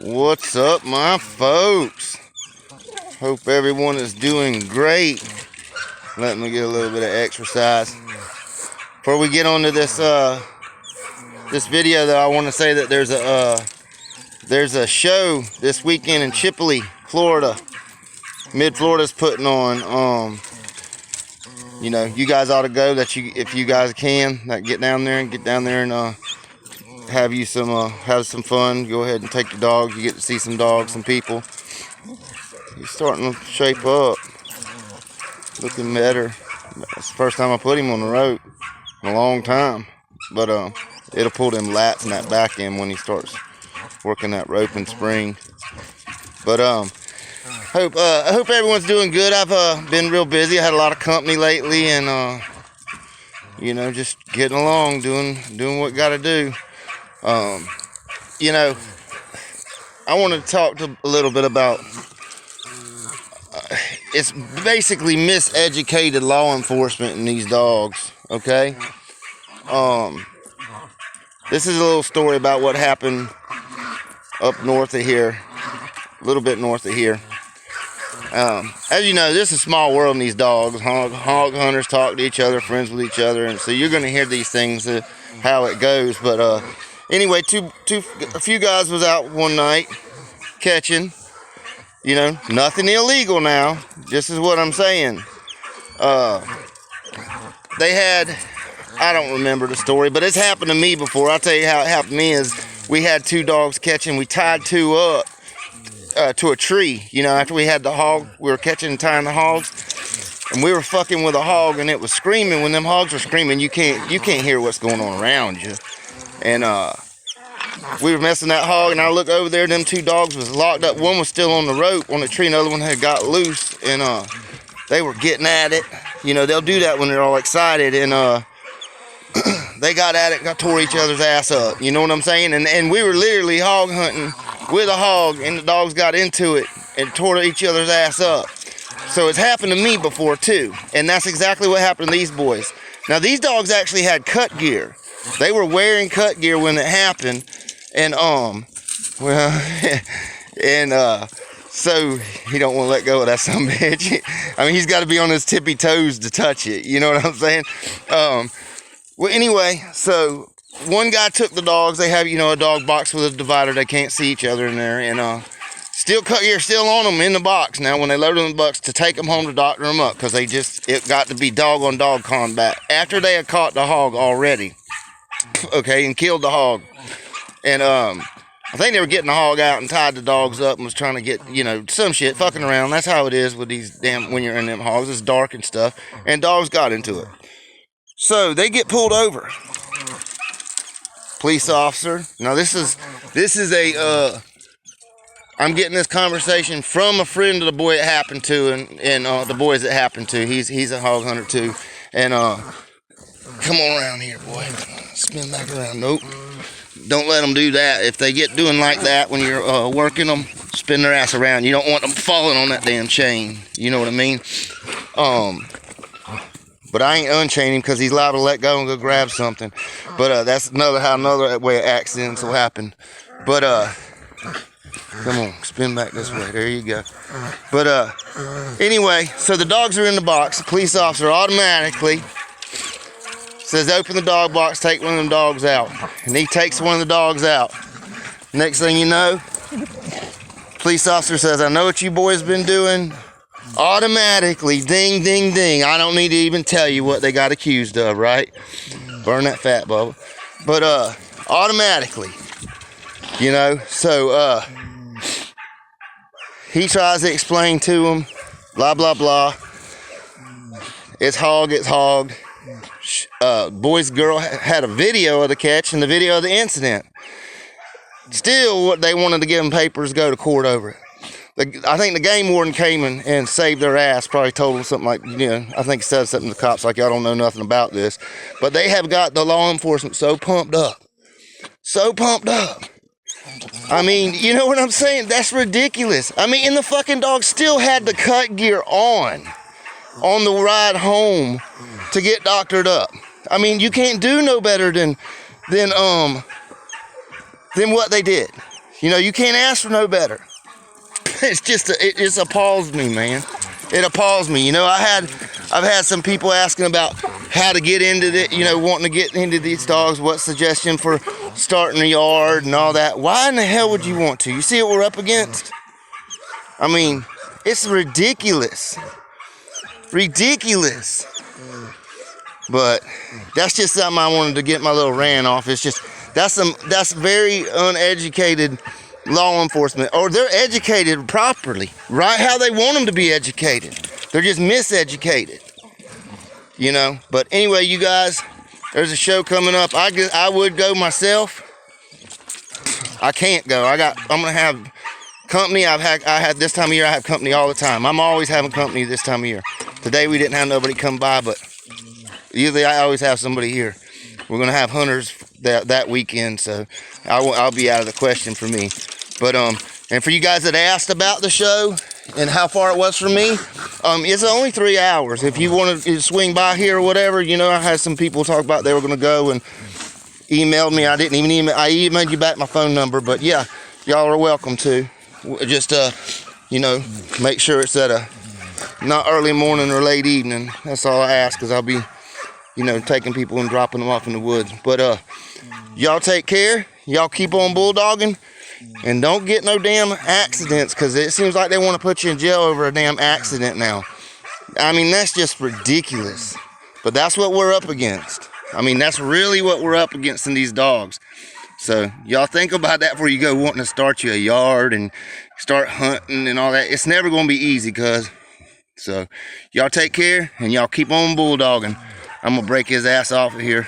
What's up, my folks? Hope everyone is doing great. Let me get a little bit of exercise. Before we get on to this this video, though, I want to say that there's a show this weekend in Chipley, Florida. Mid-Florida's putting on. You know, you guys ought to go. If you guys can, get down there and have some fun. Go ahead and take your dogs. You get to see some dogs, some people. He's starting to shape up, looking better. That's the first time I put him on the rope in a long time. But it'll pull them lats and that back end when he starts working that rope in spring. But I hope everyone's doing good. I've been real busy. I had a lot of company lately, and you know, just getting along, doing what got to do. You know, I want to talk a little bit about it's basically miseducated law enforcement in these dogs. Okay. This is a little story about what happened up north of here, a little bit north of here. As you know, this is a small world in these dogs. Hog hunters talk to each other, friends with each other, and so you're going to hear these things, how it goes. But anyway, a few guys was out one night catching. You know, nothing illegal now. This is what I'm saying. They had, I don't remember the story, but it's happened to me before. I'll tell you how it happened to me is we had two dogs catching. We tied two up to a tree. You know, after we had the hog, we were catching and tying the hogs, and we were fucking with a hog, and it was screaming. When them hogs are screaming, you can't hear what's going on around you. And we were messing that hog, and I look over there, them two dogs was locked up. One was still on the rope on the tree, another one had got loose, and they were getting at it. You know, they'll do that when they're all excited, and they got at it, tore each other's ass up. You know what I'm saying? And we were literally hog hunting with a hog, and the dogs got into it and tore each other's ass up. So it's happened to me before too, and that's exactly what happened to these boys. Now these dogs actually had cut gear. They were wearing cut gear when it happened, and so he don't want to let go of that son of a bitch. I mean, he's got to be on his tippy toes to touch it. You know what I'm saying? Well, anyway, so one guy took the dogs. They have, you know, a dog box with a divider. They can't see each other in there, and still cut gear still on them in the box. Now, when they load them in the box to take them home to doctor them up, because it got to be dog on dog combat after they had caught the hog already. Okay, and killed the hog. And I think they were getting the hog out and tied the dogs up and was trying to get, you know, some shit, fucking around. That's how it is with these when you're in them hogs. It's dark and stuff, and dogs got into it. So they get pulled over. Police officer. Now this is I'm getting this conversation from a friend of the boy it happened to, and the boys it happened to. He's a hog hunter too, and come on around here, boy. Spin back around. Nope. Don't let them do that. If they get doing like that when you're working them, spin their ass around. You don't want them falling on that damn chain. You know what I mean? But I ain't unchaining him because he's liable to let go and go grab something. But that's another way of accidents will happen. But come on, spin back this way. There you go. But anyway, so the dogs are in the box. The police officer automatically says, open the dog box, take one of them dogs out. And he takes one of the dogs out. Next thing you know, police officer says, I know what you boys been doing. Automatically, ding, ding, ding. I don't need to even tell you what they got accused of, right? Burn that fat, Bubba. But automatically, you know, so he tries to explain to him, blah, blah, blah. It's hog, it's hogged. Boy's girl had a video of the catch and the video of the incident. Still, they wanted to give them papers, go to court over it. I think the game warden came and saved their ass, probably told them something like, you know, I think he said something to the cops like, y'all don't know nothing about this. But they have got the law enforcement so pumped up. So pumped up. I mean, you know what I'm saying? That's ridiculous. I mean, and the fucking dog still had the cut gear on the ride home to get doctored up. I mean, you can't do no better than what they did. You know, you can't ask for no better. It's just, it just appalls me, man. It appalls me. You know, I've had some people asking about how to get into it, you know, wanting to get into these dogs, what suggestion for starting a yard and all that. Why in the hell would you want to? You see what we're up against? I mean, it's ridiculous. Ridiculous. But that's just something I wanted to get my little rant off. It's just, that's very uneducated law enforcement, or they're educated properly, right how they want them to be educated. They're just miseducated, you know. But anyway, you guys, there's a show coming up. I would go myself. I can't go. I'm gonna have company. I had this time of year. I have company all the time. I'm always having company this time of year. Today we didn't have nobody come by, but usually I always have somebody here. We're gonna have hunters that weekend, so I'll be out of the question for me. But and for you guys that asked about the show and how far it was from me, it's only 3 hours. If you want to swing by here or whatever, you know, I had some people talk about they were gonna go and emailed me. I didn't even email. I emailed you back my phone number, but yeah, y'all are welcome to. Just you know, make sure it's at a not early morning or late evening. That's all I ask, because I'll be, you know, taking people and dropping them off in the woods. But y'all take care. Y'all keep on bulldogging, and don't get no damn accidents, because it seems like they want to put you in jail over a damn accident now. I mean, that's just ridiculous. But that's what we're up against. I mean, that's really what we're up against in these dogs. So y'all think about that before you go wanting to start you a yard and start hunting and all that. It's never going to be easy, cuz. So y'all take care, and y'all keep on bulldogging. I'm going to break his ass off of here.